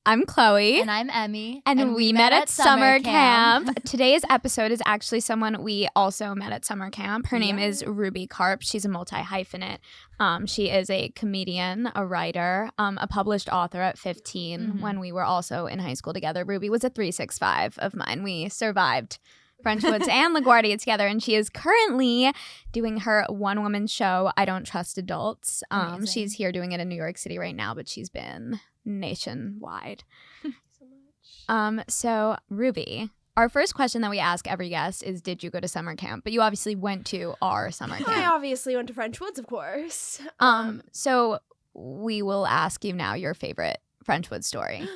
I'm Chloe. And I'm Emmy. And we met at summer camp. Today's episode is actually someone we also met at summer camp. Her name is Ruby Karp. She's a multi-hyphenate. She is a comedian, a writer, a published author at 15 when we were also in high school together. Ruby was a 365 of mine. We survived French Woods and LaGuardia together, and she is currently doing her one-woman show, I Don't Trust Adults. She's here doing it in New York City right now, but she's been nationwide. So Ruby, our first question that we ask every guest is, did you go to summer camp? But you obviously went to our summer camp. I obviously went to French Woods, of course. So we will ask you now your favorite French Woods story.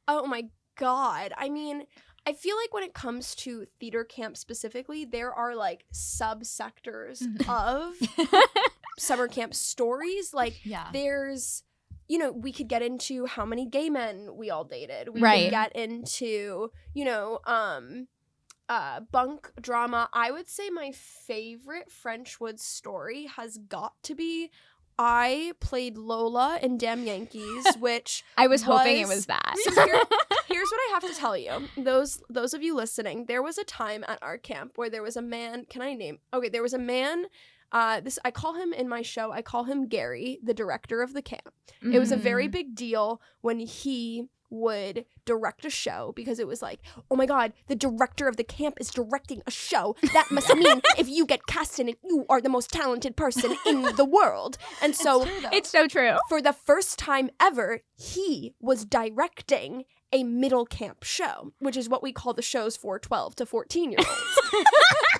Oh my God. I mean, I feel like when it comes to theater camp specifically, there are like subsectors of summer camp stories. Like there's, you know, we could get into how many gay men we all dated. We could get into, you know, bunk drama. I would say my favorite French Woods story has got to be I played Lola in Damn Yankees, which I was hoping it was that. So here's what I have to tell you. Those of you listening, there was a time at our camp where there was a man. Can I name? Okay, there was a man. I call him in my show. I call him Gary, the director of the camp. It was a very big deal when he would direct a show because it was like, oh my God, the director of the camp is directing a show. That must mean if you get cast in it, you are the most talented person in the world. And so it's so true. For the first time ever, he was directing a middle camp show, which is what we call the shows for 12 to 14-year-olds.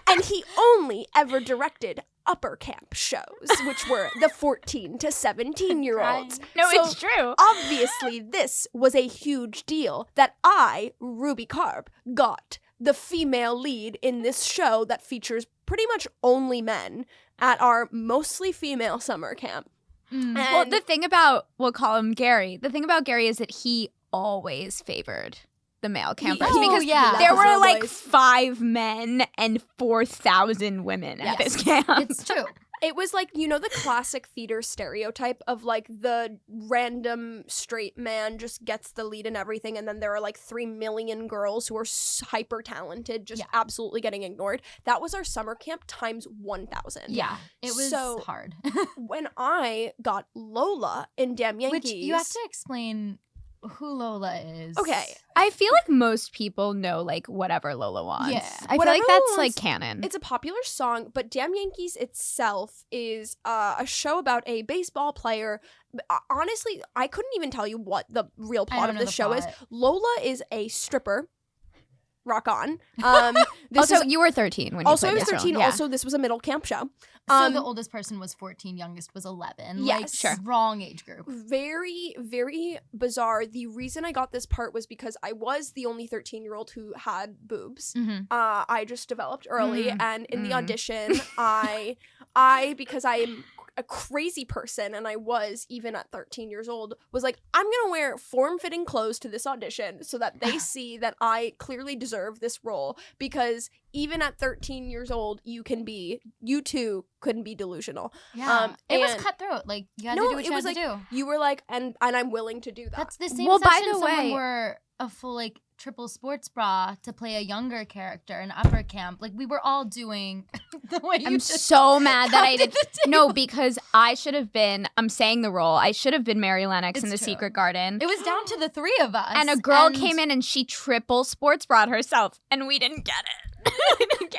And he only ever directed upper camp shows, which were the 14 to 17-year-olds. No, so it's true. Obviously, this was a huge deal that I, Ruby Karp, got the female lead in this show that features pretty much only men at our mostly female summer camp. Well, the thing about, we'll call him Gary, the thing about Gary is that he always favored the male campers because there were like 5 men and 4,000 women at this camp. It's true. It was like, you know, the classic theater stereotype of like the random straight man just gets the lead in everything, and then there are like 3 million girls who are hyper talented just absolutely getting ignored. That was our summer camp times 1,000. Yeah, it was so hard. When I got Lola in Damn Yankees, which you have to explain who Lola is. Okay. I feel like most people know like whatever Lola wants. Yeah. I feel like that's like canon. It's a popular song, but Damn Yankees itself is a show about a baseball player. Honestly, I couldn't even tell you what the real plot of the show is. Lola is a stripper. Rock on. You were 13 when you also played I was this 13. role. Yeah. Also, this was a middle camp show. So the oldest person was 14, youngest was 11. Yes, like, sure. Wrong age group. Very, very bizarre. The reason I got this part was because I was the only 13-year-old who had boobs. I just developed early, and in the audition, I because I am a crazy person, and I was, even at 13 years old, was like, I'm gonna wear form-fitting clothes to this audition so that they see that I clearly deserve this role, because even at 13 years old, you too couldn't be delusional. Yeah. It was cutthroat. Like, you had to do what you had to do. You were like, and I'm willing to do that. That's the same Well, by session the someone way- wore a full, like, triple sports bra to play a younger character in upper camp. Like, we were all doing the way you I'm just so mad that I did. the table. No, because I should have been, I'm saying the role, I should have been Mary Lennox in The true. Secret Garden. It was down to the 3 of us. And a girl came in and she triple sports bra herself, and we didn't get it.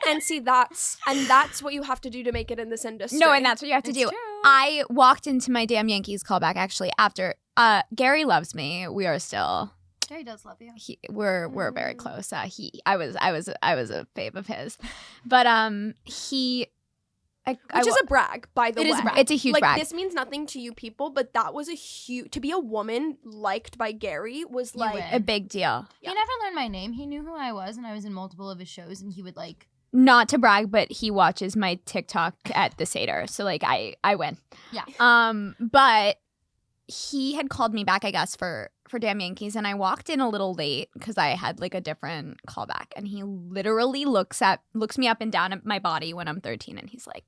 And see, that's what you have to do to make it in this industry. No, and that's what you have to do. True. I walked into my Damn Yankees callback actually after. Gary loves me. We are still. Gary does love you. We're very close. I was a fave of his, but which is a brag, by the way. It is a brag. It's a huge like, brag. This means nothing to you people, but that was a huge, to be a woman liked by Gary was like win. A big deal. He never learned my name. He knew who I was, and I was in multiple of his shows, and he would like. Not to brag, but he watches my TikTok at the Seder, so like I win. Yeah. But he had called me back, I guess, for Damn Yankees, and I walked in a little late because I had like a different callback, and he literally looks me up and down at my body when I'm 13, and he's like,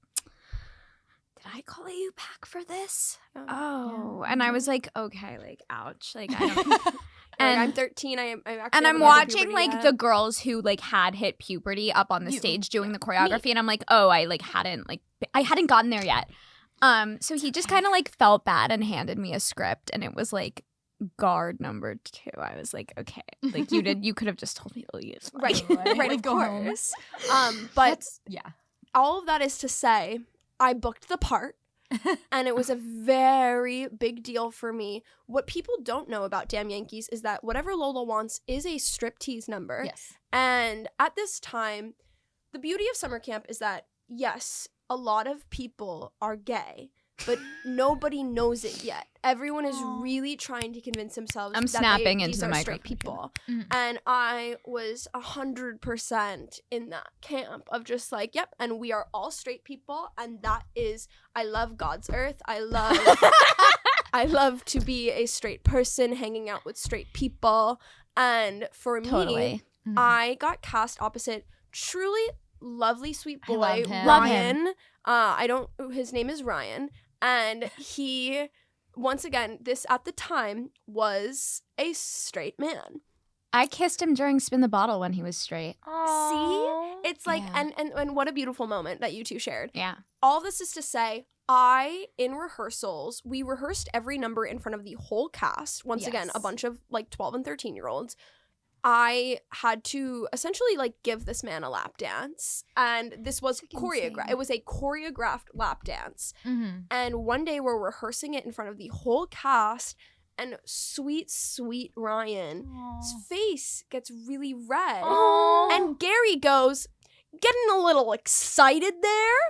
did I call you back for this? Oh. And I was like, okay, like, ouch. Like, I don't And I'm 13. I'm actually and I'm haven't hit watching puberty like yet. the girls who like had hit puberty up on the stage doing the choreography, and I'm like, oh, I hadn't gotten there yet. So he just kind of like felt bad and handed me a script, and it was like guard number 2. I was like, okay, like you could have just told me to leave. Right, right, of go home. course. But yeah, all of that is to say, I booked the part. And it was a very big deal for me. What people don't know about Damn Yankees is that Whatever Lola Wants is a striptease number. Yes. And at this time, the beauty of summer camp is that, yes, a lot of people are gay, but nobody knows it yet. Everyone is really trying to convince themselves I'm that snapping these into are the straight microphone. people. And I was 100% in that camp of just like, yep, and we are all straight people, and that is, I love God's earth. I love to be a straight person hanging out with straight people. And for me, I got cast opposite truly lovely sweet boy Ryan. His name is Ryan. And he, once again, this at the time was a straight man. I kissed him during Spin the Bottle when he was straight. See? It's like, and what a beautiful moment that you two shared. Yeah. All this is to say, in rehearsals, we rehearsed every number in front of the whole cast. Once again, a bunch of like 12 and 13-year-olds. I had to essentially like give this man a lap dance, and this was choreographed. It was a choreographed lap dance. And one day we're rehearsing it in front of the whole cast, and sweet Ryan's face gets really red. And Gary goes, getting a little excited there,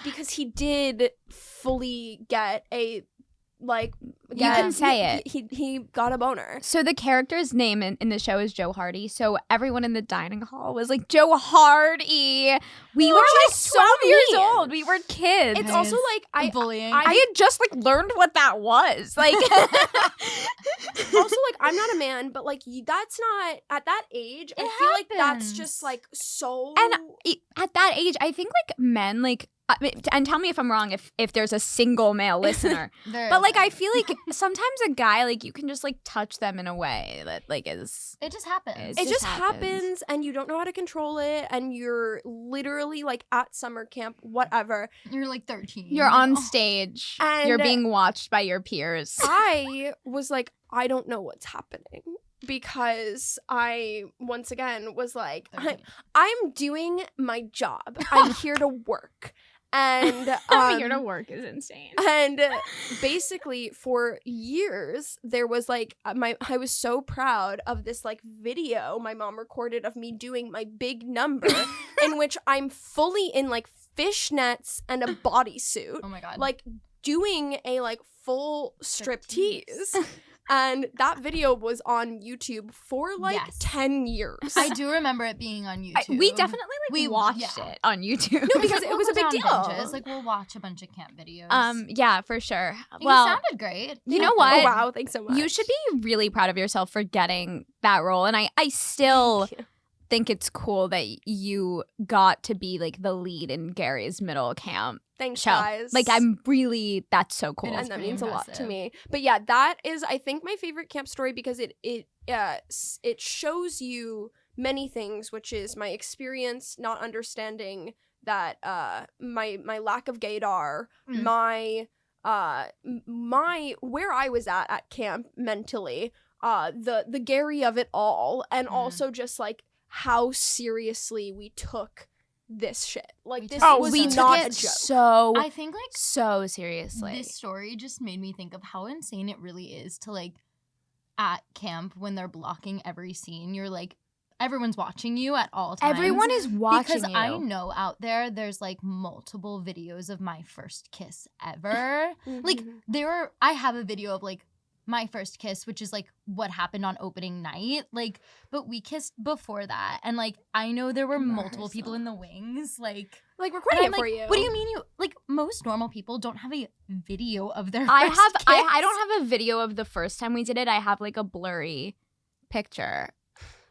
because he did fully get a you can say it. He got a boner. So the character's name in the show is Joe Hardy. So everyone in the dining hall was like, Joe Hardy. We were like 12 years old. We were kids. It's also like bullying. I had just like learned what that was. Like also like I'm not a man, but like that's not at that age. I feel like that's just like so. And at that age, I think like men like. And tell me if I'm wrong if there's a single male listener. But like I feel like sometimes a guy like you can just like touch them in a way that like is it just happens. It just happens and you don't know how to control it, and you're literally like at summer camp, whatever. You're like 13. You're on stage. And you're being watched by your peers. I was like, I don't know what's happening. Because I, once again, was like, I'm doing my job. I'm here to work. And I'm here to work is insane. And basically for years there was like I was so proud of this like video my mom recorded of me doing my big number in which I'm fully in like fishnets and a bodysuit. Oh my god. Like doing a like full striptease. And that video was on YouTube for like 10 years. I do remember it being on YouTube. We definitely like watched it on YouTube. No, because it was a big deal. Binges. Like we'll watch a bunch of camp videos. Yeah, for sure. Well, you sounded great. You know what? Oh, wow, thanks so much. You should be really proud of yourself for getting that role. And I still think it's cool that you got to be like the lead in Gary's middle camp. Thanks, show. Guys. Like that's so cool. And that means a lot to me. But yeah, that is I think my favorite camp story because it shows you many things, which is my experience not understanding that my lack of gaydar, my where I was at camp mentally, the Gary of it all, and also just like how seriously we took this shit. Like this was not a joke. So I think like so seriously. This story just made me think of how insane it really is to like at camp when they're blocking every scene. You're like everyone's watching you at all times. Everyone is watching because you. I know out there's like multiple videos of my first kiss ever. Like I have a video of like my first kiss, which is like what happened on opening night. Like, but we kissed before that. And like, I know there were multiple people in the wings, like recording it like, for you. What do you mean you, like most normal people don't have a video of their I first kiss? I don't have a video of the first time we did it. I have like a blurry picture.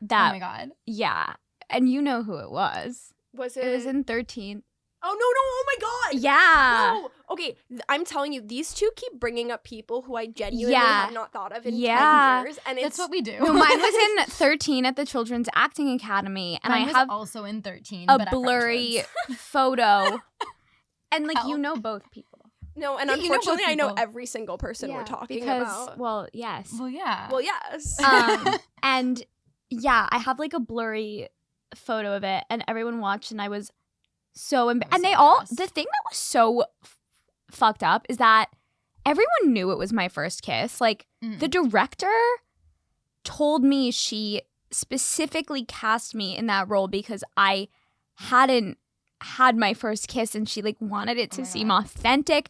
That, oh my God. Yeah. And you know who it was. Was it? It was in 13. Oh, no, oh my God. Yeah. No. Okay, I'm telling you, these two keep bringing up people who I genuinely Yeah. have not thought of in 10 Yeah. years. And That's what we do. No, mine was in 13 at the Children's Acting Academy, and Mine I was have also in 13, a but at blurry French photo. And like, you Help. know both people. No, and Yeah, you know both unfortunately, I know people. every single person we're talking because, about. well, yes. Well, yeah. Well, yes. And yeah, I have like a blurry photo of it, and everyone watched, and I was so was and so they all, embarrassed. the thing that was so fucked up is that everyone knew it was my first kiss. Like, the director told me she specifically cast me in that role because I hadn't had my first kiss, and she like wanted it to seem authentic.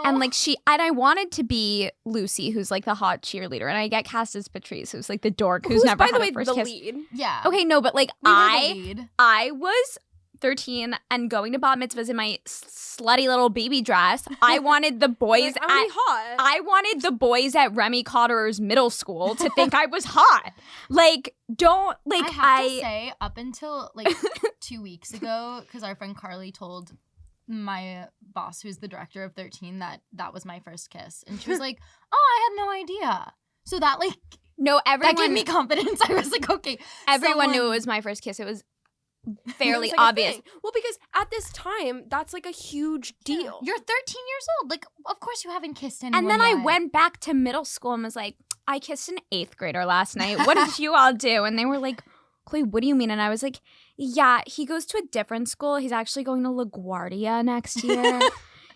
And like I wanted to be Lucy, who's like the hot cheerleader, and I get cast as Patrice, who's like the dork who's never by had the way, a first the kiss. lead. Yeah. Okay, no, but like We were the lead. I was 13 and going to bat mitzvahs in my slutty little baby dress. I wanted the boys Like, I'm really hot. I wanted the boys at Remy Cotterer's middle school to think I was hot. Like, don't like I have to say, up until like 2 weeks ago, because our friend Carly told my boss, who's the director of 13, that was my first kiss, and she was like, "Oh, I had no idea." So that like no, everyone that gave me confidence. I was like, "Okay." Everyone knew it was my first kiss. It was fairly It's like a obvious. thing. Well, because at this time, that's like a huge deal. You're 13 years old. Like, of course you haven't kissed anyone. And then I yet. went back to middle school and was like, I kissed an 8th grader last night. What did you all do? And they were like, Chloe, what do you mean? And I was like, yeah, he goes to a different school. He's actually going to LaGuardia next year.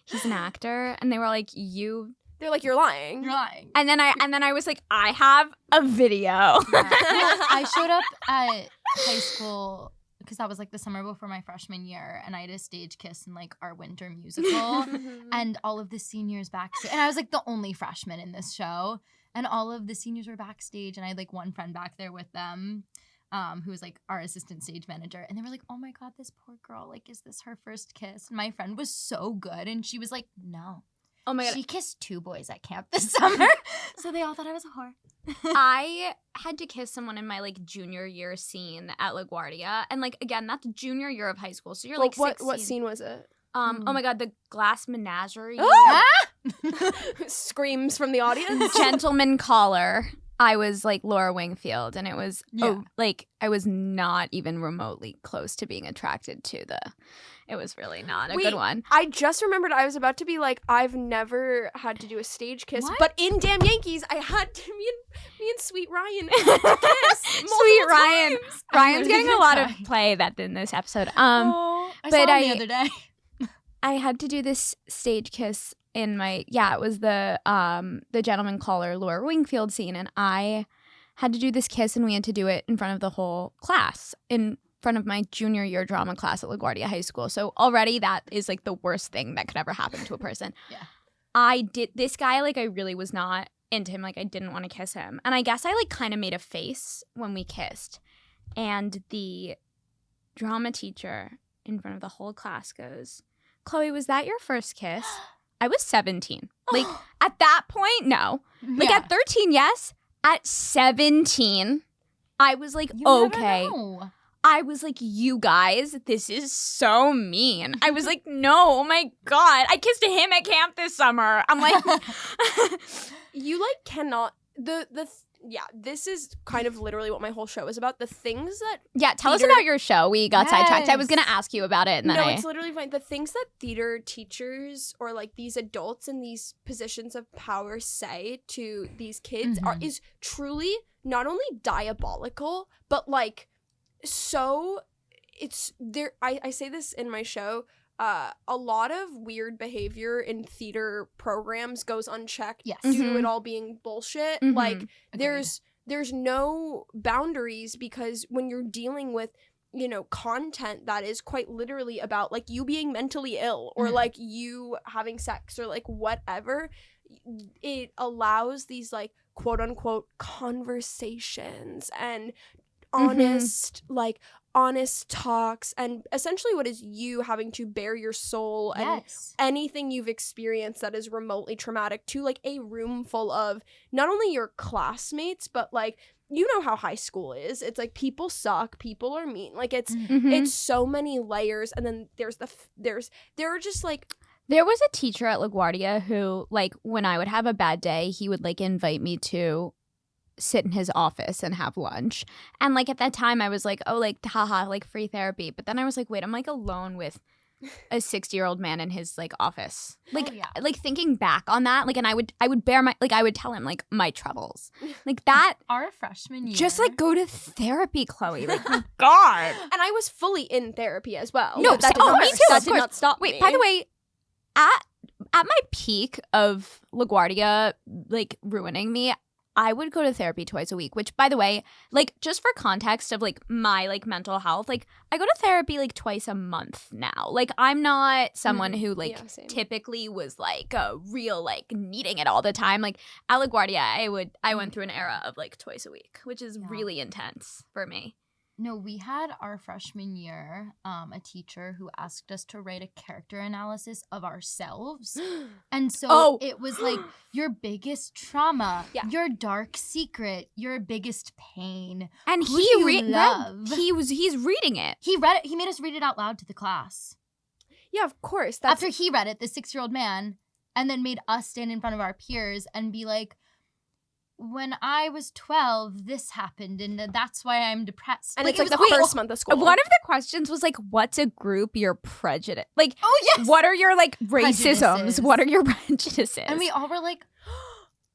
He's an actor. And they were like, They're like, you're lying. You're lying. And then I was like, I have a video. I showed up at high school because that was like the summer before my freshman year, and I had a stage kiss in like our winter musical, and all of the seniors backstage, and I was like the only freshman in this show, and all of the seniors were backstage, and I had like one friend back there with them, who was like our assistant stage manager, and they were like, "Oh my God, this poor girl, like, is this her first kiss?" And my friend was so good, and she was like, "No." Oh my God. She kissed 2 boys at camp this summer, so they all thought I was a whore. I had to kiss someone in my like junior year scene at LaGuardia, and like again, that's junior year of high school, so you're like 16. What scene was it? Oh my God, the glass menagerie. Screams from the audience. Gentleman caller. I was like Laura Wingfield, and it was Yeah. like I was not even remotely close to being attracted to the. It was really not a good one. I just remembered I was about to be like, I've never had to do a stage kiss, What? but in Damn Yankees, I had to. Me and Sweet Ryan had to kiss. Sweet Ryan. Times. Ryan's getting a lot of crying. play that in this episode. I but saw him I- the other day. I had to do this stage kiss in my it was the gentleman caller Laura Wingfield scene, and I had to do this kiss, and we had to do it in front of the whole class, in front of my junior year drama class at LaGuardia High School. So already that is like the worst thing that could ever happen to a person. Yeah. I did this guy, like I really was not into him, like I didn't want to kiss him. And I guess I like kind of made a face when we kissed. And the drama teacher in front of the whole class goes, Chloe, was that your first kiss? I was 17. Like at that point, no. Like Yeah. at 13, yes. At 17, I was like, You never okay. know. I was like, you guys, this is so mean. I was like, no, oh my God. I kissed him at camp this summer. I'm like, You like cannot this is kind of literally what my whole show is about. The things that yeah, tell us Theater- about your show. We got sidetracked. I was Yes. going to ask you about it. And then no, it's literally fine. The things that theater teachers or like these adults in these positions of power say to these kids is truly not only diabolical, but like so it's there. I say this in my show. A lot of weird behavior in theater programs goes unchecked Yes. due to Mhm. it all being bullshit. Mhm. Like there's no boundaries, because when you're dealing with, you know, content that is quite literally about like you being mentally ill or like you having sex or like whatever, it allows these like quote unquote conversations and honest like honest talks, and essentially what is you having to bare your soul and anything you've experienced that is remotely traumatic to like a room full of not only your classmates, but like, you know how high school is. It's like people suck, people are mean. Like it's so many layers, and then there are just like, there was a teacher at LaGuardia who, like, when I would have a bad day, he would like invite me to sit in his office and have lunch. And like at that time I was like, oh, like haha, like free therapy. But then I was like, wait, I'm like alone with a 60-year-old man in his like office. Like like thinking back on that, like, and I would bear my, like, I would tell him like my troubles. Like that our freshman year. Just like go to therapy, Chloe. Like, oh God. And I was fully in therapy as well. No, that me too. That did not stop me. Wait, by the way, at my peak of LaGuardia like ruining me, I would go to therapy twice a week, which, by the way, like, just for context of, like, my, like, mental health, like, I go to therapy, like, twice a month now. Like, I'm not someone who, like, typically was, like, a real, like, needing it all the time. Like, at LaGuardia, I went through an era of, like, twice a week, which is really intense for me. No, we had our freshman year a teacher who asked us to write a character analysis of ourselves. And so it was like your biggest trauma, your dark secret, your biggest pain. And he's reading it. He read it. He made us read it out loud to the class. Yeah, of course. After he read it, the 6-year-old man, and then made us stand in front of our peers and be like, when I was 12, this happened, and that's why I'm depressed. And like, it's like the first month of school. One of the questions was like, what's a group you're prejudiced? Like, what are your like racisms? What are your prejudices? And we all were like,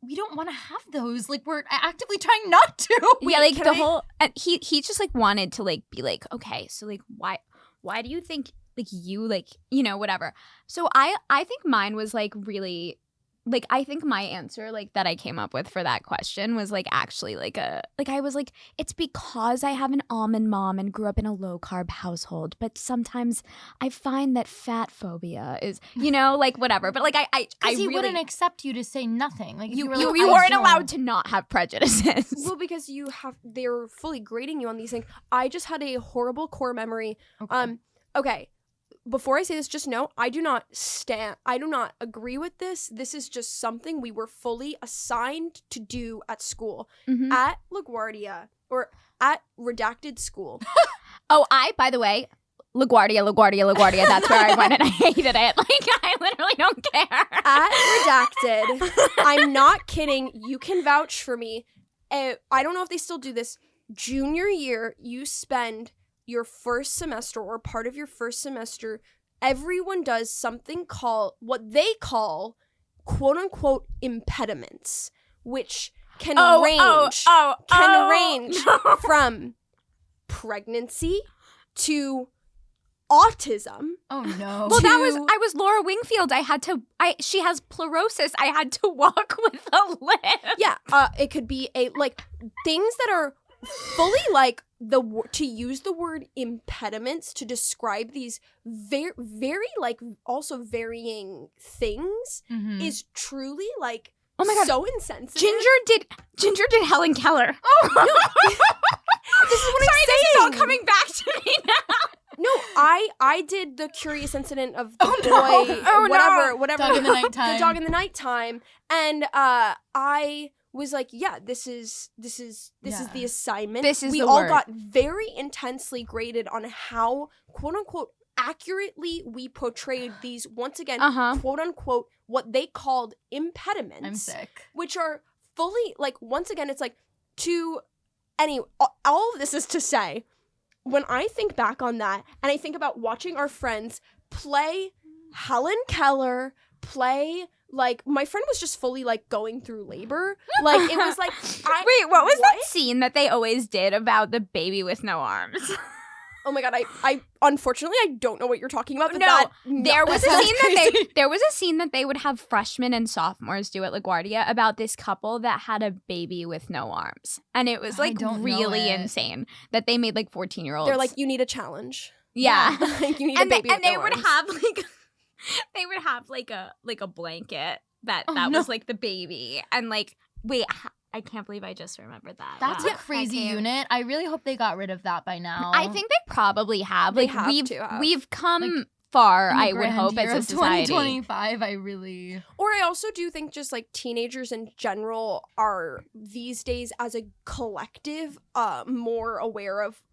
we don't want to have those. Like, we're actively trying not to. Yeah, like the whole, and he just like wanted to like be like, okay, so like why do you think like you like, you know, whatever. So I think mine was like really. Like, I think my answer, like, that I came up with for that question was, like, actually, like, I was like, it's because I have an almond mom and grew up in a low-carb household, but sometimes I find that fat phobia is, you know, like, whatever. But, like, I he really wouldn't accept you to say nothing. Like, you weren't allowed to not have prejudices. Well, because they're fully grading you on these things. I just had a horrible core memory. Okay. Before I say this, just know I do not agree with this. This is just something we were fully assigned to do at school. At LaGuardia, or at redacted school. By the way, LaGuardia, that's where I went and I hated it. Like, I literally don't care. At redacted, I'm not kidding. You can vouch for me. I don't know if they still do this. Junior year, you spend your first semester or part of your first semester, everyone does something called what they call quote unquote impediments, which can range from pregnancy to autism. Oh no. Well, I was Laura Wingfield. She has pleurosis. I had to walk with a limp. Yeah. It could be things that are fully like to use the word impediments to describe these very, very like also varying things is truly like, oh my God, so insensitive. Ginger did Helen Keller. Oh no. This is what I'm saying. This is all coming back to me now. No, I did the curious incident of the boy, whatever. Dog in the nighttime. The dog in the nighttime, and I was like, yeah, this is the assignment. We all got very intensely graded on how, quote unquote, accurately we portrayed these, once again, quote unquote, what they called impediments. I'm sick. Which are fully, like, once again, it's like, all of this is to say, when I think back on that, and I think about watching our friends play Helen Keller, like, my friend was just fully, like, going through labor. Like, it was like, wait, what was that scene that they always did about the baby with no arms? Oh my God, I unfortunately, I don't know what you're talking about. But there was a scene that they would have freshmen and sophomores do at LaGuardia about this couple that had a baby with no arms. And it was, like, really insane that they made, like, 14-year-olds. They're like, you need a challenge. Yeah. Like, you need a baby with no arms. Would have, like... They would have like a blanket that was like the baby, and like, wait, I can't believe I just remembered that. That's Wow. a crazy I can't- unit. I really hope they got rid of that by now. I think they probably have. They Like have we've to have. we've come Like, far, in the I would grand hope, year as a of society. 2025, I really... Or I also do think just like teenagers in general are these days as a collective more aware of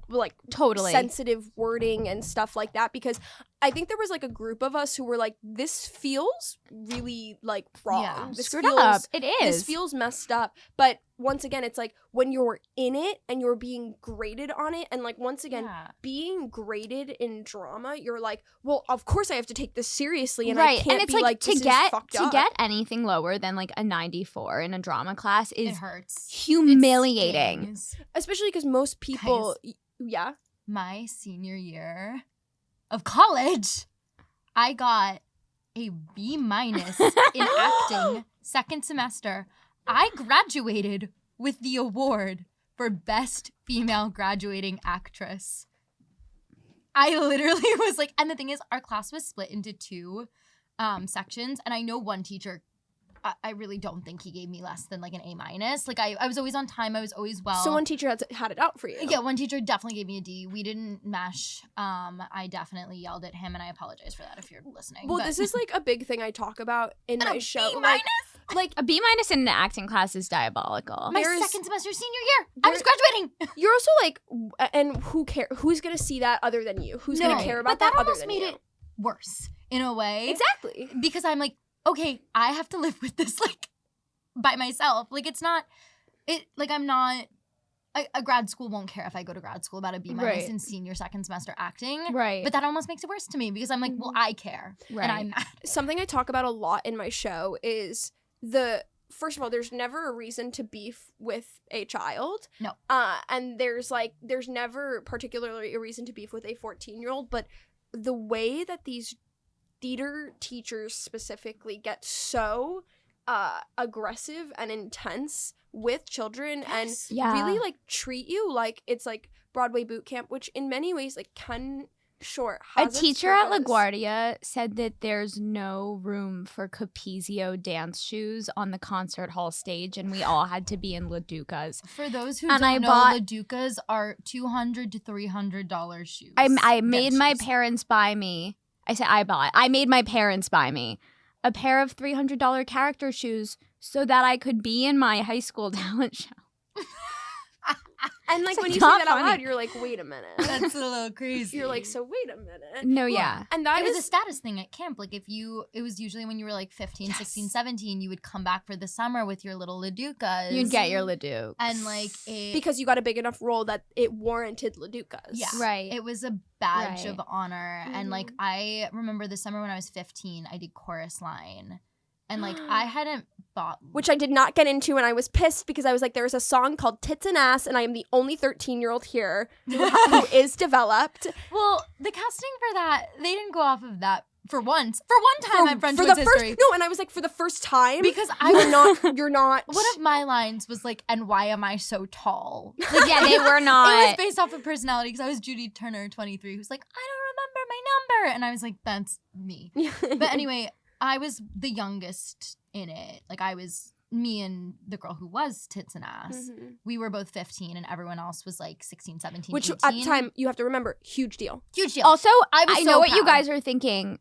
like Totally. sensitive wording and stuff like that, because I think there was like a group of us who were like, this feels really like wrong. Yeah. This Screwed feels, up. It is. This feels messed up. But once again, it's like when you're in it and you're being graded on it, and like once again, being graded in drama, you're like, well, of course I have to take this seriously, and right. I can't and it's be like to this get is fucked to up. get anything lower than like a 94 in a drama class It is hurts. humiliating. It stings. Especially because most people, yeah. My senior year of college, I got a B- in acting second semester. I graduated with the award for Best Female Graduating Actress. I literally was like, and the thing is, our class was split into two sections, and I know one teacher, I really don't think he gave me less than like an A-. Like I was always on time, I was always well. So one teacher had it out for you. Yeah, one teacher definitely gave me a D. We didn't mesh. I definitely yelled at him, and I apologize for that if you're listening. Well, but... this is like a big thing I talk about in my show. B-? Like a B- in an acting class is diabolical. My There's- second semester senior year, I was graduating. You're also like, and who care? Who's gonna see that other than you? Who's gonna care about but that other almost than made you? it worse in a way. Exactly. Because I'm like, okay, I have to live with this like by myself. Like it's not, I'm not. A grad school won't care if I go to grad school about a B- Right. in senior second semester acting. Right. But that almost makes it worse to me because I'm like, well, I care. Right. And I'm mad. Something I talk about a lot in my show is first of all, there's never a reason to beef with a child. No. And there's never particularly a reason to beef with a 14-year-old, but the way that these theater teachers specifically get so aggressive and intense with children and really like treat you like it's like Broadway boot camp, which in many ways like a teacher at LaGuardia said that there's no room for Capizio dance shoes on the concert hall stage, and we all had to be in LaDucas. For those who And don't I know, bought- LaDucas are $200 to $300 shoes. I made Dance my shoes. parents buy me. I made my parents buy me a pair of $300 character shoes so that I could be in my high school talent show. And like It's when you say not that out funny. loud, you're like, wait a minute. That's a little crazy. You're like, so wait a minute. No, Well, yeah. And that It was is a status thing at camp. Like it was usually when you were like 15, 16, 17, you would come back for the summer with your little LaDucas. You'd get your LaDuke. And like it. because you got a big enough role that it warranted LaDucas. Yeah. Right. It was a badge Right. of honor. And like I remember the summer when I was 15, I did chorus line. And like I hadn't bought Which I did not get into, and I was pissed because I was like, there was a song called Tits and Ass, and I am the only 13-year-old here who is developed. Well, the casting for that, they didn't go off of that for once. For one time I'm friends for with the history. first, no, and I was like, for the first time, Because you're not. One of my lines was like, and why am I so tall? Like, yeah, they were It was not. based off of personality because I was Judy Turner, 23, who's like, I don't remember my number. And I was like, that's me. But anyway, I was the youngest in it. Like me and the girl who was Tits and Ass. Mhm. We were both 15 and everyone else was like 16, 17, Which 18. at the time, you have to remember, huge deal. Huge deal. Also, I was I so know what you proud. guys are thinking.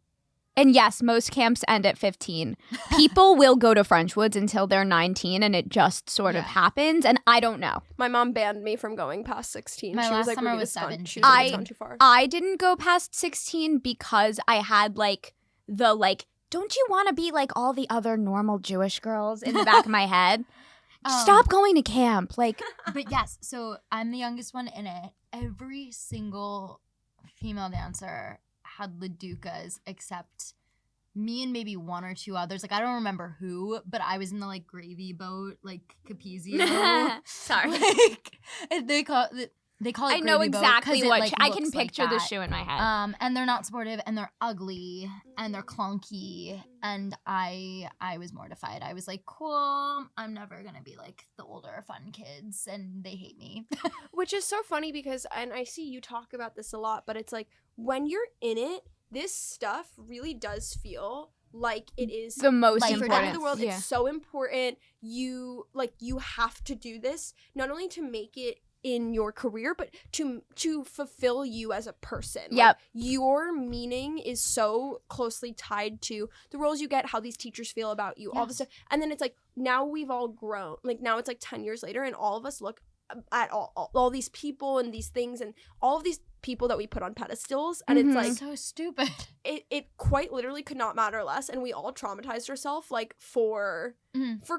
And yes, most camps end at 15. People will go to Frenchwoods until they're 19, and it just sort of Yeah. happens. And I don't know. My mom banned me from going past 16. My she last was like, summer Ruby, was this gone- 17. she was like, it's I- gone too far. I didn't go past 16 because I had like the like, don't you want to be like all the other normal Jewish girls in the back of my head? Stop going to camp. Like, But yes, so I'm the youngest one in it. Every single female dancer had LaDucas except me and maybe one or two others. Like I don't remember who, but I was in the like gravy boat, like Capizio. sorry. Like they call it I know gravy boat exactly 'cause it, what like, I can looks like picture the that. shoe in my head. And they're not supportive and they're ugly and they're clunky and I was mortified. I was like, cool, I'm never gonna be like the older fun kids and they hate me. Which is so funny because, and I see you talk about this a lot, but it's like when you're in it, this stuff really does feel like it is the most Like, for important. the world. Yeah. It's so important. You have to do this not only to make it in your career, but to fulfill you as a person. Yep. Your meaning is so closely tied to the roles you get, how these teachers feel about you, all this stuff. And then it's like, now we've all grown. Like, now it's like 10 years later, and all of us look at all these people and these things and all of these people that we put on pedestals, and it's like so stupid. It quite literally could not matter less, and we all traumatized ourselves like for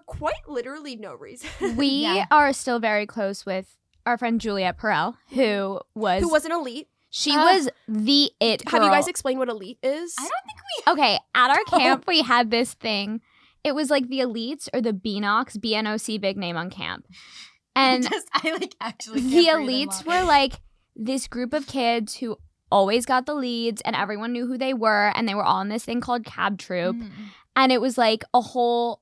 quite literally no reason. We are still very close with our friend Juliette Perel, who was an elite. She was the it girl. Have you guys explained what elite is? I don't think we Okay, at our camp we had this thing. It was like the elites or the BNOCs, BNOC, big name on camp. And I actually the elites were like this group of kids who always got the leads, and everyone knew who they were, and they were all in this thing called Cab Troop. And it was like a whole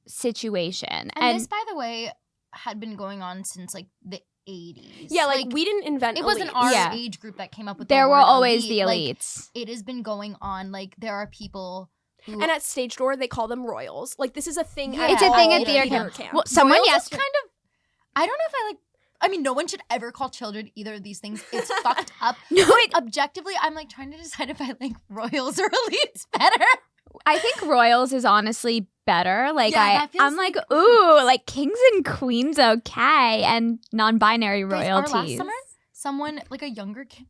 situation. And this, by the way, had been going on since like the 80s. Yeah, like we didn't invent it wasn't our age group that came up with there the were word always elite. the elites. Like, it has been going on. Like, there are people who, and at Stage Door they call them royals. Like, this is a thing. Yeah. It's a thing all at theater theater camp. Well, someone Royals is yesterday. kind of, I don't know if I like. I mean, no one should ever call children either of these things. It's fucked up. No, But objectively, I'm like trying to decide if I like royals or elites better. I think royals is honestly better. Like Yeah, that feels I'm like, ooh, like kings and queens, okay, and non-binary Guys, our royalties. last summer, someone like a younger kid.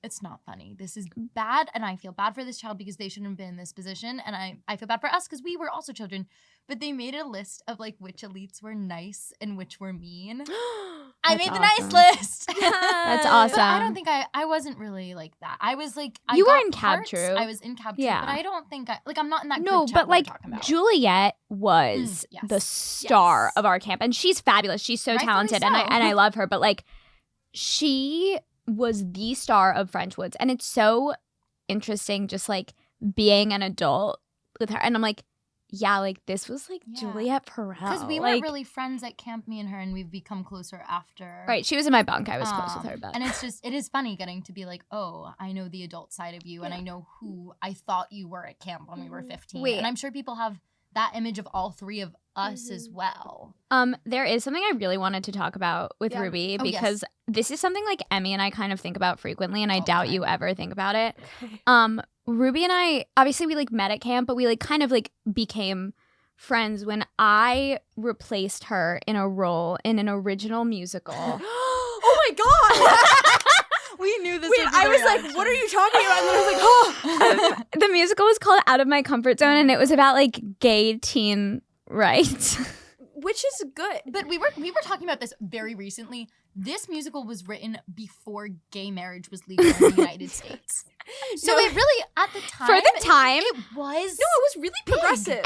It's not funny. This is bad, and I feel bad for this child because they shouldn't have been in this position, and I feel bad for us because we were also children. But they made a list of like which elites were nice and which were mean. I made the nice list. That's awesome. But I don't think I wasn't really like that. I was like, You were got in Cab parts. Troop. I was in Cab Troop, Yeah. but I don't think I'm not in that. No, group chat but we're like talking about. Juliette was yes. the star Yes. of our camp, and she's fabulous. She's so Rightfully talented, so. and I love her. But like, she was the star of Frenchwoods, and it's so interesting, just like being an adult with her. And I'm like, yeah, like this was like Juliette Perel, because we like, weren't really friends at camp, me and her, and we've become closer after. right. She was in my bunk. I was close with her, but And it is funny getting to be like, oh, I know the adult side of you, and I know who I thought you were at camp when we were 15. Wait. And I'm sure people have that image of all three of us as well. There is something I really wanted to talk about with Ruby Oh, yes. because this is something like Emmy and I kind of think about frequently, and I doubt you ever think about it. Ruby and I, obviously we like met at camp, but we like kind of like became friends when I replaced her in a role in an original musical. Oh my god! We knew this. Wait, I was like, what are you talking about? And then I was like, oh. The musical was called Out of My Comfort Zone, and it was about like gay teen rights. Which is good. But we were talking about this very recently. This musical was written before gay marriage was legal in the United States. So it really, at the time, For the time, it was. No, it was really progressive.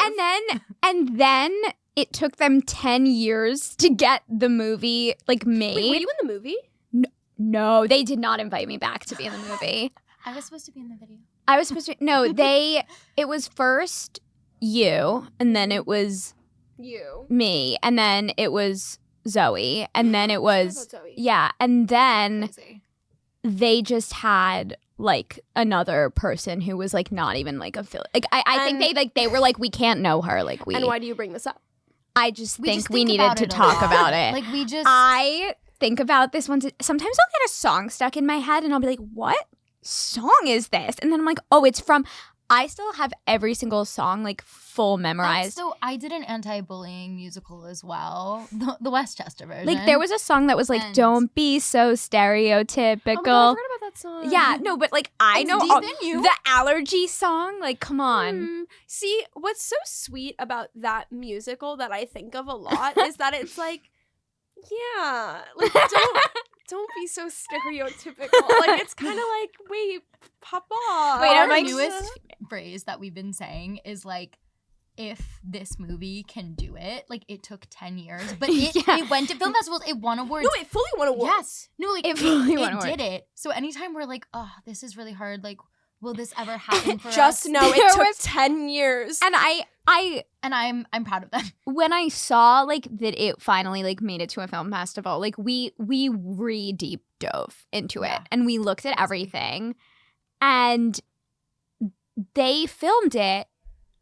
and then it took them 10 years to get the movie like made. Wait, were you in the movie? No, they did not invite me back to be in the movie. I was supposed to be in the video. I was supposed to. No, it was first you, and then it was You. me, and then it was Zoe, and then it was Zoe. yeah, and then Crazy. they just had like another person who was like not even like affiliate. Like I think they were like, we can't know her. Like we. And why do you bring this up? I just We think just we think needed about to it a talk lot. about it. Like we just. I think about this one. Sometimes I'll get a song stuck in my head, and I'll be like, what song is this? And then I'm like, oh, it's from. I still have every single song like full memorized. So I did an anti-bullying musical as well, the Westchester version. Like there was a song that was like, And- "Don't be so stereotypical." Oh my God, I forgot about that song. Yeah, no, but like I It's know deep in you. the allergy song. Like, come on. See, what's so sweet about that musical that I think of a lot is that it's like, yeah, like don't be so stereotypical. Like it's kind of like, wait, Papa. Wait, Our I'm like- newest phrase that we've been saying is like, if this movie can do it, like it took 10 years, but it went to film festivals, it won awards. No, it fully won awards. Yes. No, like It fully won it awards. did it. So anytime we're like, oh, this is really hard, like, will this ever happen for Just us? know There it took was- 10 years. And And I'm proud of them. when I saw like that it finally like made it to a film festival, like we deep dove into it, Yeah. and we looked at everything, and they filmed it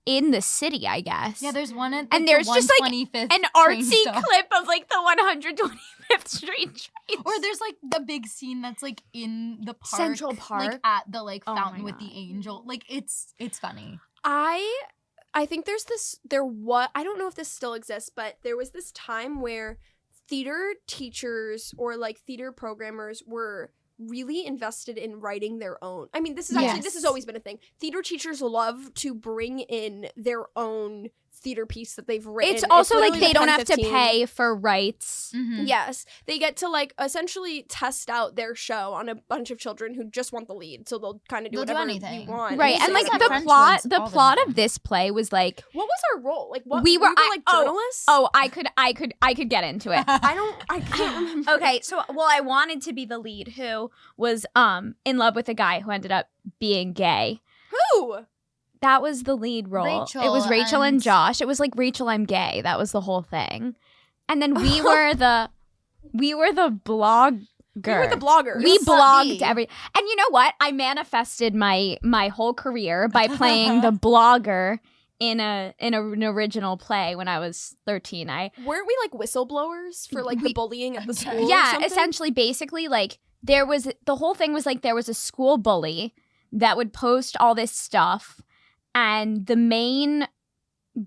in the city, I guess. Yeah, there's one at and there's the just like 125th an train artsy stop. clip of like the 125th Street train. Or there's like the big scene that's like in the park, Central Park, like at the like Oh fountain my with the God. angel. Like it's funny. I think I don't know if this still exists, but there was this time where theater teachers or like theater programmers were really invested in writing their own. I mean, this has always been a thing. Theater teachers love to bring in their own theater piece that they've written. It's also like literally they the don't 10, have to 15. pay for rights. Mm-hmm. Yes, they get to like essentially test out their show on a bunch of children who just want the lead, so they'll kind of do They'll do whatever anything. you want. Right, used and to like do that the French plot, ones the all the plot time. of this play was like, What was our role? Like what We were- like journalists. I could get into it. I can't remember. Okay, so I wanted to be the lead who was in love with a guy who ended up being gay. Who? That was the lead role. Rachel It was Rachel and and- Josh. It was like Rachel, I'm gay. That was the whole thing. And then we were the blogger. We were the bloggers. We What's that blogged be? and you know what? I manifested my whole career by playing the blogger in an original play when I was 13. Weren't we like whistleblowers for like the bullying at the school? or Yeah, something? essentially, basically, like the whole thing was like there was a school bully that would post all this stuff, and the main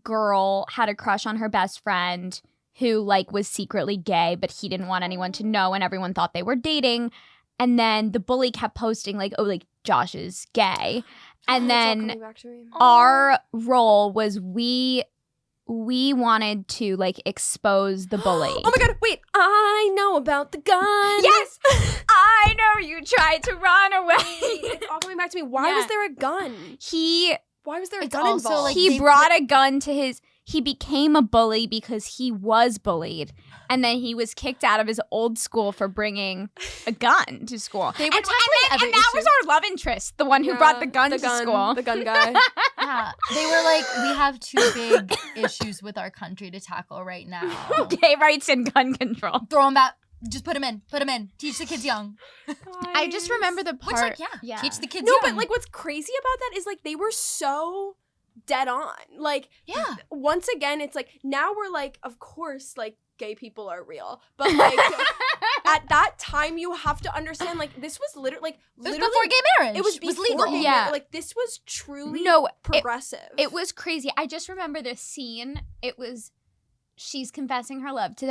girl had a crush on her best friend who like was secretly gay, but he didn't want anyone to know, and everyone thought they were dating. And then the bully kept posting like, oh, like Josh is gay, and It's all then coming back to me. our role was we wanted to like expose the bully. Oh my god, wait, I know about the gun. Yes, I know you tried to run away. It's all coming back to me. Why Yeah. was there a gun? Why was there a It's gun also, involved? like, He they brought a gun to his. He became a bully because he was bullied, and then he was kicked out of his old school for bringing a gun to school. They were and tackling every that was issue. our love interest, the one who brought the gun to school. The gun guy. Yeah, they were like, we have two big issues with our country to tackle right now. Gay rights and gun control. Throw them back. Just put them in. Teach the kids young. I just remember the Which, part. like, yeah, teach the kids No, young. but like what's crazy about that is like they were so dead on. Like yeah. once again, it's like now we're like, of course, like gay people are real. But like at that time you have to understand like this was literally It was before gay marriage. it was was before legal. gay Yeah. marriage. Like this was truly No, progressive. It was crazy. I just remember the scene. It was she's confessing her love to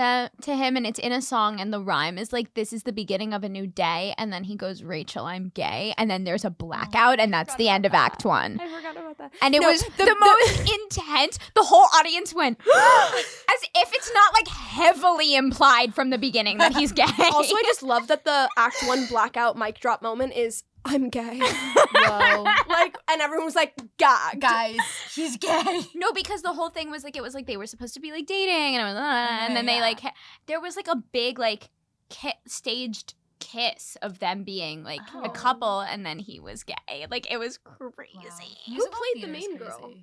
him, and it's in a song, and the rhyme is like, "This is the beginning of a new day," and then he goes, "Rachel, I'm gay," and then there's a blackout, and that's the end of Act 1. I forgot about that. And it No, was the most intense. The whole audience went as if it's not like heavily implied from the beginning that he's gay. Also, I just love that the Act 1 blackout mic drop moment is I'm gay. Whoa. Like, and everyone was like, gagged. Guys, he's gay. No, because the whole thing was like, it was like they were supposed to be like dating, and it was, and then they Yeah. like there was like a big like staged kiss of them being like a Oh. couple, and then he was gay. Like it was crazy. Who played the main girl?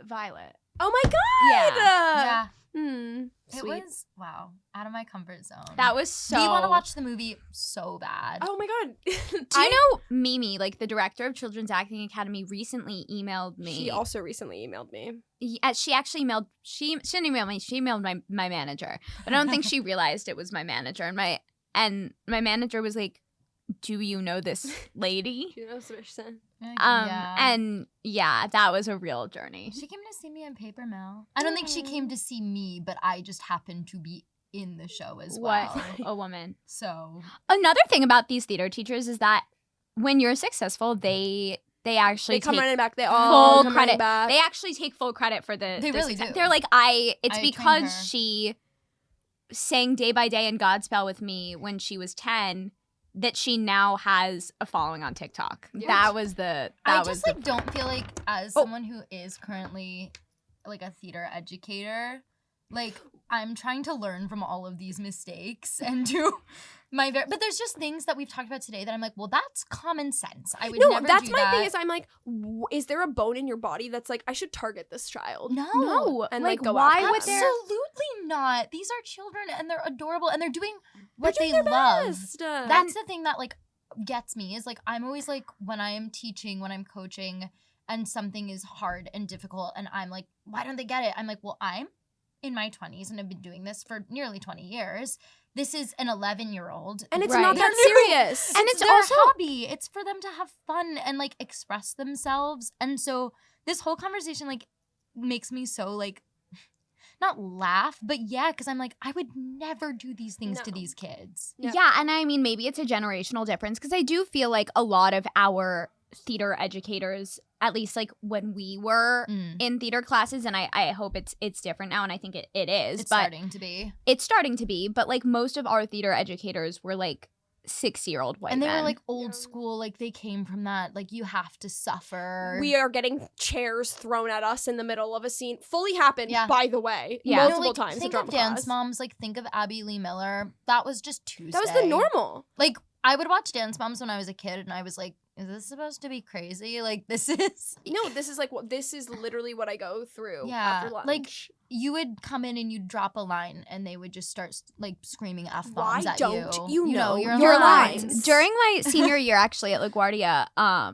Violet. Oh my god! Yeah. It Sweet. was, wow, out of my comfort zone. That was so. We want to watch the movie so bad. Oh my god. Do you know Mimi, like the director of Children's Acting Academy, recently emailed me. She also recently emailed me. She actually emailed. She didn't email me. She emailed my manager, but I don't think she realized it was my manager. And my manager was like, "Do you know this lady?" She knows what she's saying. Yeah. And yeah, that was a real journey. She came to see me in Paper Mill. I don't think she came to see me, but I just happened to be in the show as well. What a woman. So Another thing about these theater teachers is that when you're successful, they actually They come take running back. They all full come running credit. back. They actually take full credit for the. They the really success. do. They're like, it's I trained because her. she sang Day by Day and Godspell with me when she was 10 that she now has a following on TikTok. Yeah. That was the. I That was just like don't feel like as someone who is currently like a theater educator, like I'm trying to learn from all of these mistakes and do my but there's just things that we've talked about today that I'm like, well, that's common sense. I would No, never that's do my that. thing. Is I'm like, is there a bone in your body that's like I should target this child? No. No, And like, like go why after would them. there? Absolutely not. These are children and they're adorable and they're doing what They're doing they their love. best. That's the thing that like gets me is like I'm always like when I am teaching, when I'm coaching, and something is hard and difficult and I'm like, why don't they get it? I'm like, well, I'm in my 20s and I've been doing this for nearly 20 years. This is an 11-year-old. And it's Right. not that serious. And it's their also hobby. It's for them to have fun and like express themselves. And so this whole conversation like makes me so like not laugh, but yeah, because I'm like, I would never do these things to these kids. Yep. Yeah, and I mean, maybe it's a generational difference because I do feel like a lot of our theater educators, at least like when we were in theater classes, and I hope it's different now, and I think it is. It's but starting to be. It's starting to be, but like most of our theater educators were like 6-year-old white And they men. were like old school, like they came from that, like you have to suffer. We are getting chairs thrown at us in the middle of a scene. Fully happened, by the way, Yeah. multiple times. Think in of drama Dance class. Moms, like think of Abby Lee Miller. That was just Tuesday. That was the normal. Like I would watch Dance Moms when I was a kid and I was like, is this supposed to be crazy? Like this is No, this is like this is literally what I go through Yeah, after lunch. like you would come in and you'd drop a line and they would just start like screaming F-bombs Why at don't you. you know your your lines. lines? During my senior year, actually at LaGuardia, I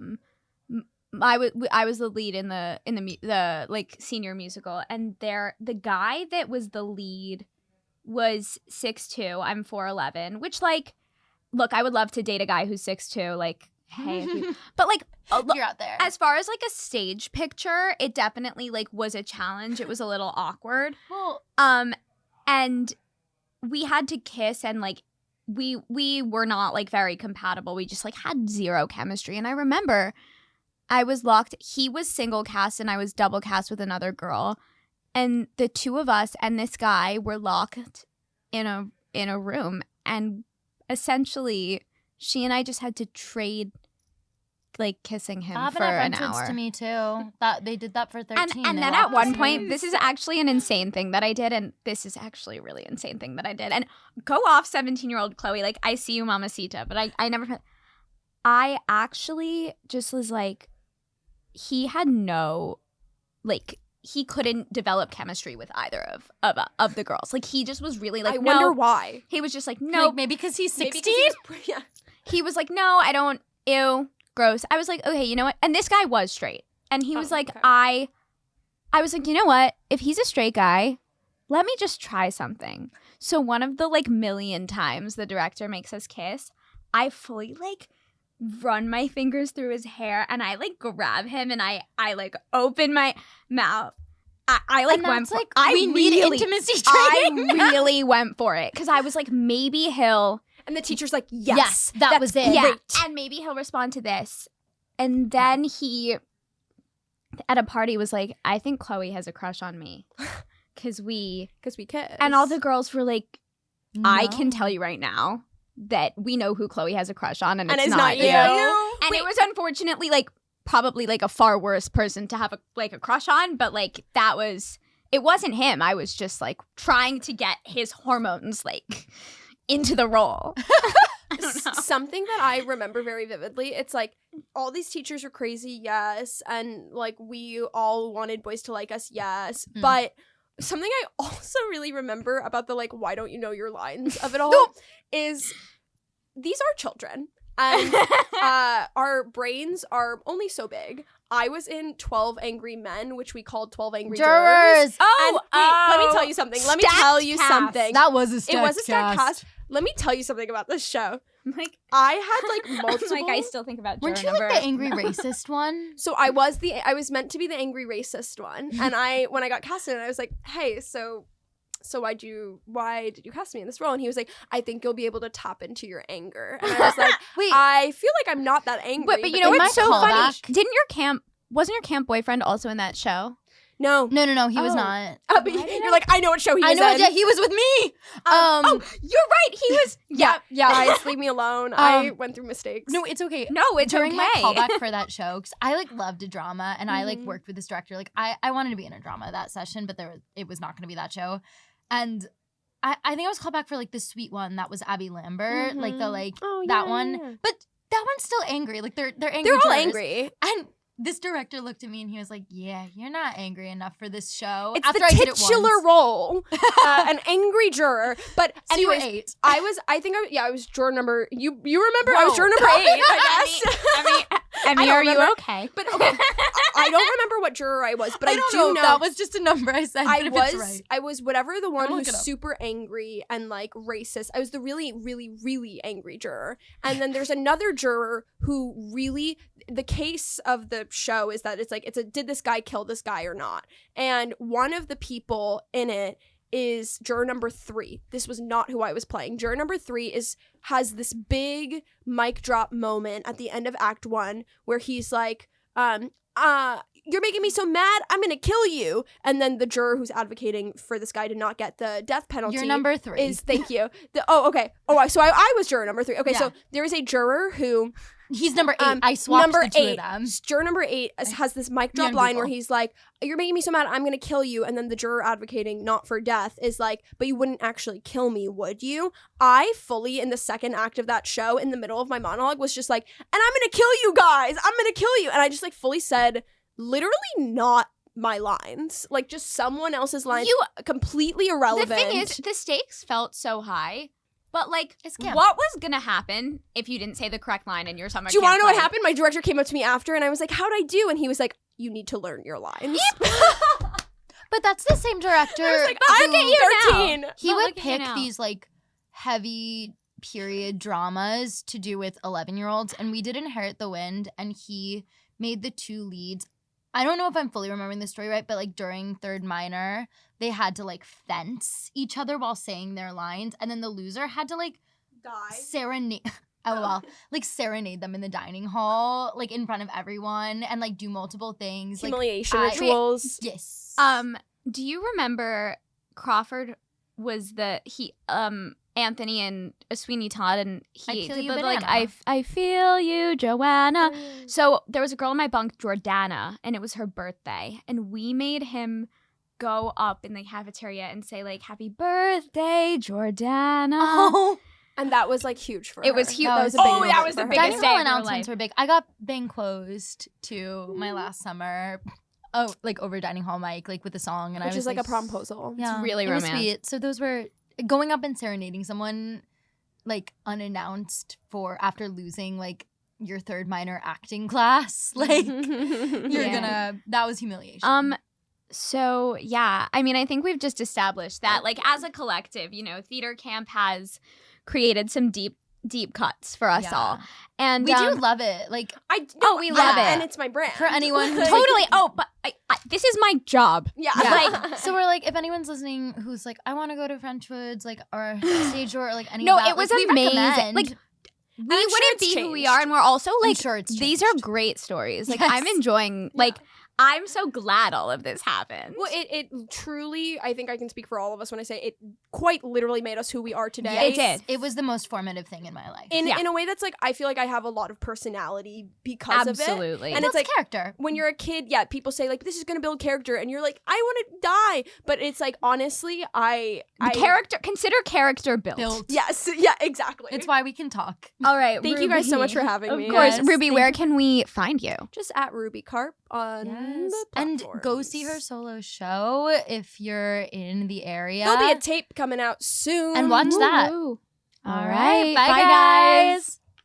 was the lead in the like senior musical, and the guy that was the lead was 6'2". I'm 4'11", which like, look, I would love to date a guy who's 6'2". Like, hey, but like, You're out there. as far as like a stage picture, it definitely like was a challenge. It was a little awkward. Well, And we had to kiss, and like we were not like very compatible. We just like had zero chemistry. And I remember I was locked. He was single cast and I was double cast with another girl. And the two of us and this guy were locked in a room, and essentially she and I just had to trade like kissing him that for happened an at Frenchwoods hour. to me too. That they did that for 13. And They then locked at one us point, in. this is actually an insane thing that I did, and this is actually a really insane thing that I did. And go off 17-year-old Chloe, like, I see you, Mamacita, but I never, I actually just was like, he had no, like, he couldn't develop chemistry with either of the girls. Like, he just was really like, I no. wonder why. He was just like, no. Like, maybe because he's 16. Maybe 'cause he was- He was like, no, I don't, ew, gross. I was like, okay, you know what? And this guy was straight. And he was like, okay. I was like, you know what? If he's a straight guy, let me just try something. So one of the like million times the director makes us kiss, I fully like run my fingers through his hair and I like grab him and I like open my mouth. I like And went that's for like, I we need really, intimacy I training. really went for it because I was like, maybe he'll. And the teacher's like, yes, Yes, that that's was it. Yeah, great. and maybe he'll respond to this. And then he, at a party, was like, I think Chloe has a crush on me. Because we kiss. and all the girls were like, I No. can tell you right now that we know who Chloe has a crush on, and, and it's it's not you. And it was unfortunately like probably like a far worse person to have a crush on, but like it wasn't him. I was just like trying to get his hormones like into the role. I don't know. Something that I remember very vividly, it's like all these teachers are crazy, yes, and like we all wanted boys to like us, yes, but something I also really remember about the like why don't you know your lines of it all is these are children and our brains are only so big. I was in 12 Angry Men, which we called 12 Angry Jurors. Oh, And wait, let me tell you something. Let me tell you Stacked something. That was a stacked It was a stacked cast. cast. Let me tell you something about this show. Like I had like multiple. like I still think about Weren't juror you like number- the angry racist one? So I was meant to be the angry racist one, and when I got casted, I was like, hey, so why did you cast me in this role? And he was like, I think you'll be able to tap into your anger. And I was like, Wait, I feel like I'm not that angry. But you know in what's my so funny? callback- Wasn't your camp boyfriend also in that show? no. no, he was Oh. not. But Why did you're like, I know what show he I was know, in. yeah, he was with me. Oh, you're right. He was. Yeah, guys, leave me alone. I went through mistakes. No, it's okay. No, it's During okay. my callback for that show, because I like loved a drama, and I like Mhm. worked with this director. Like I wanted to be in a drama that session, but it was not going to be that show. And I think I was called back for like the sweet one that was Abby Lambert, like the Mhm. like Oh, that yeah, one. yeah. But that one's still angry. Like they're angry. They're all jurors. angry. And this director looked at me and he was like, "Yeah, you're not angry enough for this show." It's After the I did it titular once. role, an angry juror. But So you were anyways, 8. I was juror number. You remember? I was No. juror number 8. I guess. I mean, Emmy, are you remember. okay? But okay, I don't remember what juror I was, but I don't do know. know That was just a number I said. I but if was it's right. I was whatever the one look who's it up. super angry and like racist. I was the really, really, really angry juror. And then there's another juror who really, the case of the show is that it's like did this guy kill this guy or not? And one of the people in it is juror number 3. This was not who I was playing. Juror number 3 has this big mic drop moment at the end of Act 1 where he's like, you're making me so mad, I'm gonna kill you. And then the juror who's advocating for this guy to not get the death penalty You're number 3. is, thank you. Okay. So I was juror number 3. Okay, Yeah. so there is a juror who He's number 8. I swapped number the two 8, of them. Juror number 8 has this mic drop Young line people. where he's like, you're making me so mad, I'm gonna kill you. And then the juror advocating not for death is like, but you wouldn't actually kill me, would you? I fully, in the second act of that show, in the middle of my monologue, was just like, and I'm gonna kill you guys, I'm gonna kill you. And I just like fully said, literally not my lines, like just someone else's lines, completely irrelevant. The thing is, the stakes felt so high. But, like, It's camp. what was going to happen if you didn't say the correct line in your summer Do you camp want to know what play? happened? My director came up to me after and I was like, how'd I do? And he was like, you need to learn your lines. But that's the same director. I was like, But I'm look at you now. 13. He But would look at you pick now. these like heavy period dramas to do with 11-year-olds, and we did Inherit the Wind, and he made the 2 leads. I don't know if I'm fully remembering the story right, but like during third minor, they had to like fence each other while saying their lines, and then the loser had to like serenade. LOL. Like serenade them in the dining hall, like in front of everyone, and like do multiple things. Humiliation I- rituals. Yes. Do you remember Crawford was Anthony and Sweeney Todd, and he I Feel did You, the, like, Banana. I feel you, Joanna. So there was a girl in my bunk, Jordana, and it was her birthday, and we made him go up in the cafeteria and say like, happy birthday, Jordana. Oh. And that was like huge for her. It was huge. That was a Oh, big that moment was the for her. biggest Dining day hall of her announcements life. were big. I got bang closed to my last summer. Oh, like over dining hall mic, like with a song, and I Which was is like a promposal. Yeah, really it was romantic. sweet. So those were going up and serenading someone, like unannounced after losing like your third minor acting class. Like that was humiliation. So yeah, I mean, I think we've just established that, like, as a collective, you know, theater camp has created some deep cuts for us Yeah. all, and we do love it. Like we love it. and it's my brand for anyone who totally. Oh, but I, this is my job. Yeah. Like, So we're like, if anyone's listening who's like, I want to go to French Woods, like, or Stage Door, or like any No, of that, it was like, we amazing. recommend. Like, we I'm sure wouldn't it's be who we changed. are, and we're also I'm like, sure it's these are changed. great stories. Like, Yes. I'm enjoying. Like, I'm so glad all of this happened. Well, it truly, I think I can speak for all of us when I say it quite literally made us who we are today. It did. It was the most formative thing in my life. In Yeah. a way that's like, I feel like I have a lot of personality because of it. Absolutely. And Builds it's like, character. when you're a kid, yeah, people say like, this is going to build character. And you're like, I want to die. But it's like, honestly, Consider character built. Built. Yes. Yeah, exactly. It's why we can talk. All right. Thank you guys so much for having Of me. course. Yes, Ruby, thank where you. can we find you? Just at Ruby Karp on the And platforms. go see her solo show if you're in the area. There'll be a tape coming out soon. And watch that. Woo-woo. All All right. right. Bye, Bye, guys.